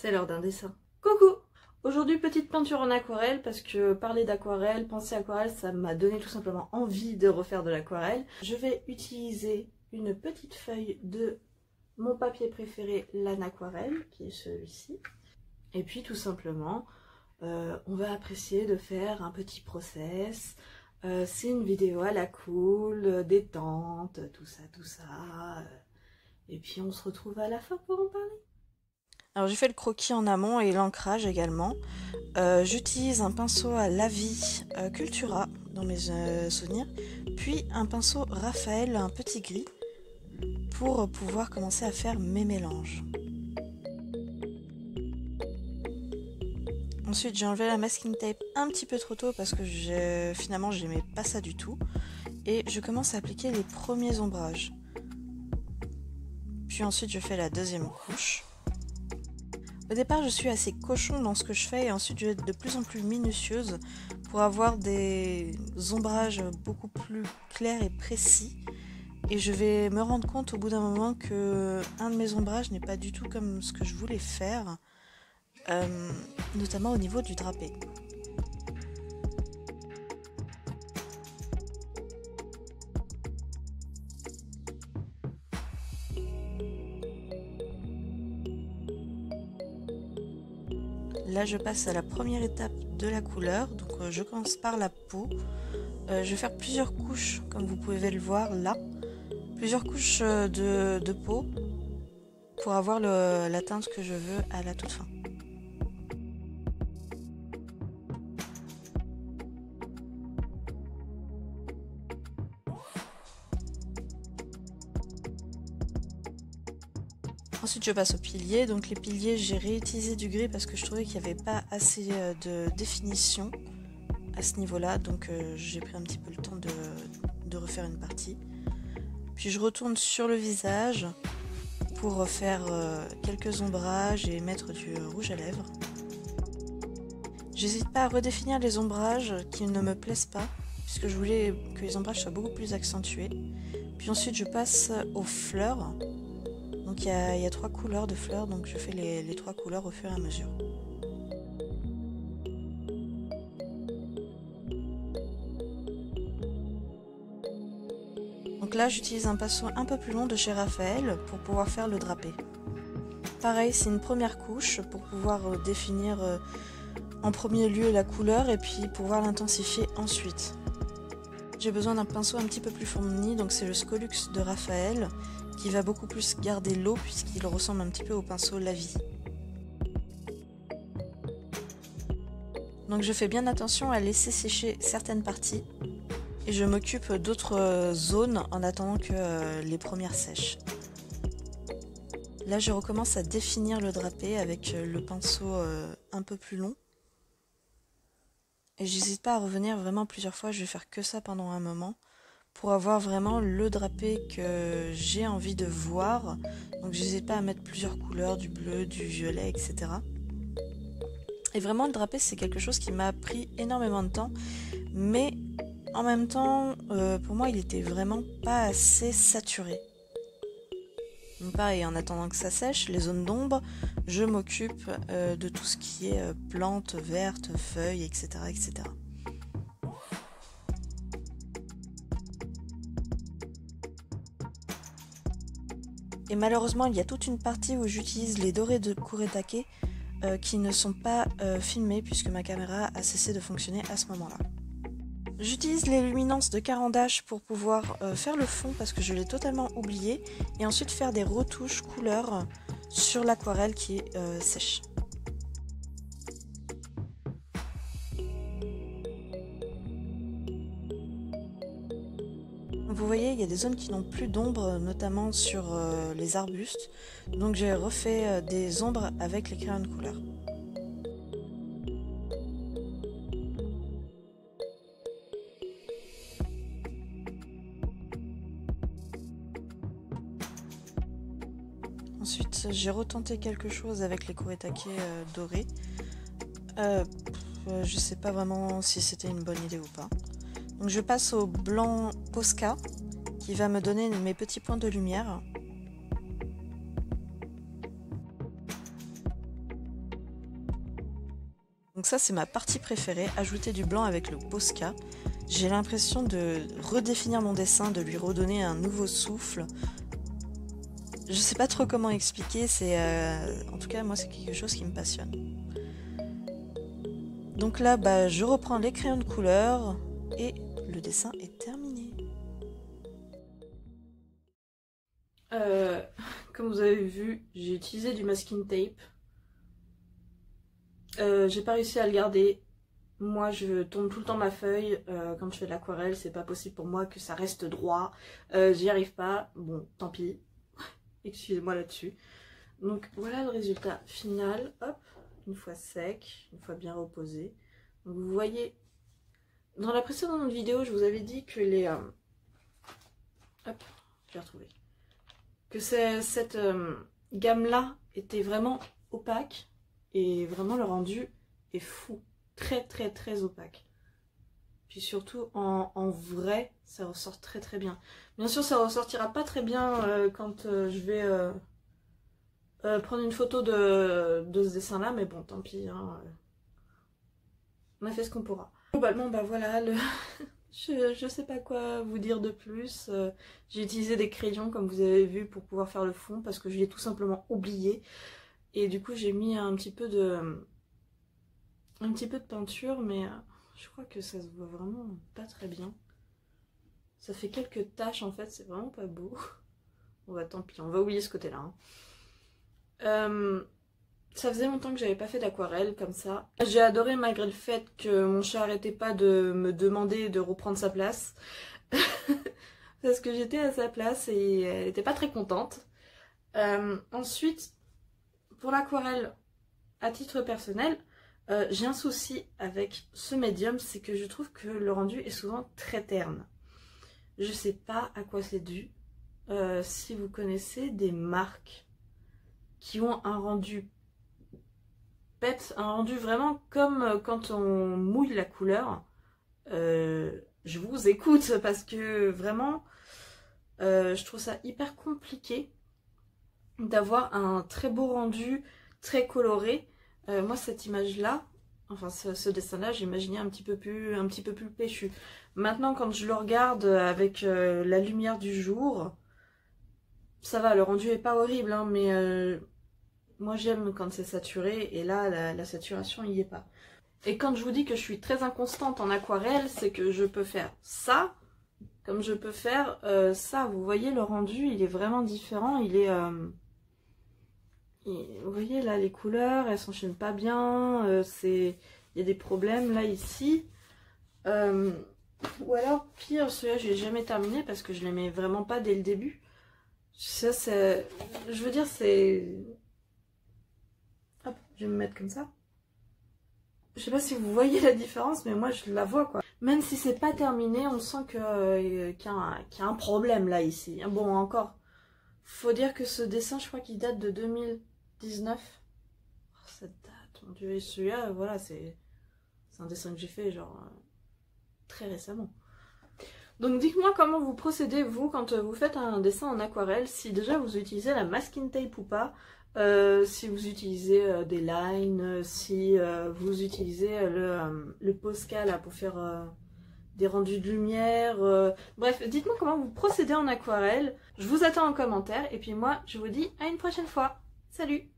C'est l'heure d'un dessin. Coucou! Aujourd'hui, petite peinture en aquarelle parce que parler d'aquarelle, penser aquarelle, ça m'a donné tout simplement envie de refaire de l'aquarelle. Je vais utiliser une petite feuille de mon papier préféré, l'anaquarelle, qui est celui-ci. Et puis tout simplement, on va apprécier de faire un petit process. C'est une vidéo à la cool, détente, tout ça, tout ça. Et puis on se retrouve à la fin pour en parler. Alors j'ai fait le croquis en amont et l'ancrage également. J'utilise un pinceau à Lavis Cultura dans mes souvenirs, puis un pinceau Raphaël, un petit gris, pour pouvoir commencer à faire mes mélanges. Ensuite j'ai enlevé la masking tape un petit peu trop tôt parce que finalement j'aimais pas ça du tout. Et je commence à appliquer les premiers ombrages. Puis ensuite je fais la deuxième couche. Au départ, je suis assez cochon dans ce que je fais et ensuite je vais être de plus en plus minutieuse pour avoir des ombrages beaucoup plus clairs et précis. Et je vais me rendre compte au bout d'un moment que un de mes ombrages n'est pas du tout comme ce que je voulais faire, notamment au niveau du drapé. Là je passe à la première étape de la couleur, donc je commence par la peau. Je vais faire plusieurs couches, comme vous pouvez le voir là, plusieurs couches de peau pour avoir la teinte que je veux à la toute fin. Ensuite je passe aux piliers, donc les piliers j'ai réutilisé du gris parce que je trouvais qu'il n'y avait pas assez de définition à ce niveau là, donc j'ai pris un petit peu le temps de refaire une partie. Puis je retourne sur le visage pour faire quelques ombrages et mettre du rouge à lèvres. J'hésite pas à redéfinir les ombrages qui ne me plaisent pas, puisque je voulais que les ombrages soient beaucoup plus accentués. Puis ensuite je passe aux fleurs. Donc il y a 3 couleurs de fleurs, donc je fais les 3 couleurs au fur et à mesure. Donc là j'utilise un pinceau un peu plus long de chez Raphaël pour pouvoir faire le drapé. Pareil, c'est une première couche pour pouvoir définir en premier lieu la couleur et puis pouvoir l'intensifier ensuite. J'ai besoin d'un pinceau un petit peu plus fourni, donc c'est le Scolux de Raphaël qui va beaucoup plus garder l'eau puisqu'il ressemble un petit peu au pinceau Lavis. Donc je fais bien attention à laisser sécher certaines parties et je m'occupe d'autres zones en attendant que les premières sèchent. Là je recommence à définir le drapé avec le pinceau un peu plus long. Et j'hésite pas à revenir vraiment plusieurs fois, je vais faire que ça pendant un moment pour avoir vraiment le drapé que j'ai envie de voir. Donc j'hésite pas à mettre plusieurs couleurs, du bleu, du violet, etc. Et vraiment le drapé c'est quelque chose qui m'a pris énormément de temps, mais en même temps pour moi il était vraiment pas assez saturé. Donc pareil, en attendant que ça sèche, les zones d'ombre, je m'occupe de tout ce qui est plantes vertes, feuilles, etc., etc. Et malheureusement, il y a toute une partie où j'utilise les dorés de Kuretake qui ne sont pas filmés puisque ma caméra a cessé de fonctionner à ce moment-là. J'utilise les luminances de Caran d'Ache pour pouvoir faire le fond parce que je l'ai totalement oublié et ensuite faire des retouches couleurs sur l'aquarelle qui est sèche. Vous voyez, il y a des zones qui n'ont plus d'ombre, notamment sur les arbustes, donc j'ai refait des ombres avec les crayons de couleur. Ensuite, j'ai retenté quelque chose avec les Kuretake dorés. Je sais pas vraiment si c'était une bonne idée ou pas. Donc je passe au blanc Posca qui va me donner mes petits points de lumière. Donc ça c'est ma partie préférée, ajouter du blanc avec le Posca. J'ai l'impression de redéfinir mon dessin, de lui redonner un nouveau souffle. Je sais pas trop comment expliquer, c'est en tout cas moi c'est quelque chose qui me passionne. Donc là bah, je reprends les crayons de couleur et le dessin est terminé. Comme vous avez vu, j'ai utilisé du masking tape. J'ai pas réussi à le garder. Moi je tourne tout le temps ma feuille quand je fais de l'aquarelle, c'est pas possible pour moi que ça reste droit. J'y arrive pas, bon tant pis, excusez-moi là-dessus. Donc voilà le résultat final, hop, une fois sec, une fois bien reposé. Donc vous voyez, dans la précédente vidéo je vous avais dit que les... hop, je vais retrouver. Que cette gamme là était vraiment opaque et vraiment le rendu est fou. Très très très opaque. Puis surtout en vrai ça ressort très très bien. Bien sûr ça ressortira pas très bien quand je vais prendre une photo de ce dessin là, mais bon tant pis hein, on a fait ce qu'on pourra. Globalement bah voilà je sais pas quoi vous dire de plus. J'ai utilisé des crayons comme vous avez vu pour pouvoir faire le fond parce que je l'ai tout simplement oublié et du coup j'ai mis un petit peu de peinture, mais je crois que ça se voit vraiment pas très bien. Ça fait quelques taches en fait, c'est vraiment pas beau. Bon bah tant pis, on va oublier ce côté-là. Hein. Ça faisait longtemps que j'avais pas fait d'aquarelle comme ça. J'ai adoré malgré le fait que mon chat arrêtait pas de me demander de reprendre sa place. Parce que j'étais à sa place et elle était pas très contente. Ensuite, pour l'aquarelle, à titre personnel, j'ai un souci avec ce médium, c'est que je trouve que le rendu est souvent très terne. Je sais pas à quoi c'est dû. Si vous connaissez des marques qui ont un rendu peps, un rendu vraiment comme quand on mouille la couleur, je vous écoute parce que vraiment je trouve ça hyper compliqué d'avoir un très beau rendu, très coloré. Moi cette image là, enfin ce dessin là, j'imaginais un petit peu plus péchu. Maintenant quand je le regarde avec la lumière du jour, ça va, le rendu est pas horrible hein, mais moi j'aime quand c'est saturé et là la saturation il y est pas. Et quand je vous dis que je suis très inconstante en aquarelle, c'est que je peux faire ça comme je peux faire ça. Vous voyez le rendu il est vraiment différent, il est... Et vous voyez là les couleurs elles s'enchaînent pas bien, il y a des problèmes là ici. Ou alors pire, celui-là je l'ai jamais terminé parce que je l'aimais vraiment pas dès le début. Ça c'est... Je veux dire c'est... Hop, je vais me mettre comme ça. Je sais pas si vous voyez la différence mais moi je la vois quoi. Même si c'est pas terminé on sent qu'il y a un problème là ici. Bon encore, faut dire que ce dessin je crois qu'il date de 2019. Oh, cette date, mon dieu, et celui-là, voilà, c'est un dessin que j'ai fait genre très récemment. Donc dites-moi comment vous procédez vous quand vous faites un dessin en aquarelle, si déjà vous utilisez la masking tape ou pas, si vous utilisez des lines, si vous utilisez le Posca là pour faire des rendus de lumière, bref, dites-moi comment vous procédez en aquarelle, je vous attends en commentaire et puis moi je vous dis à une prochaine fois, salut!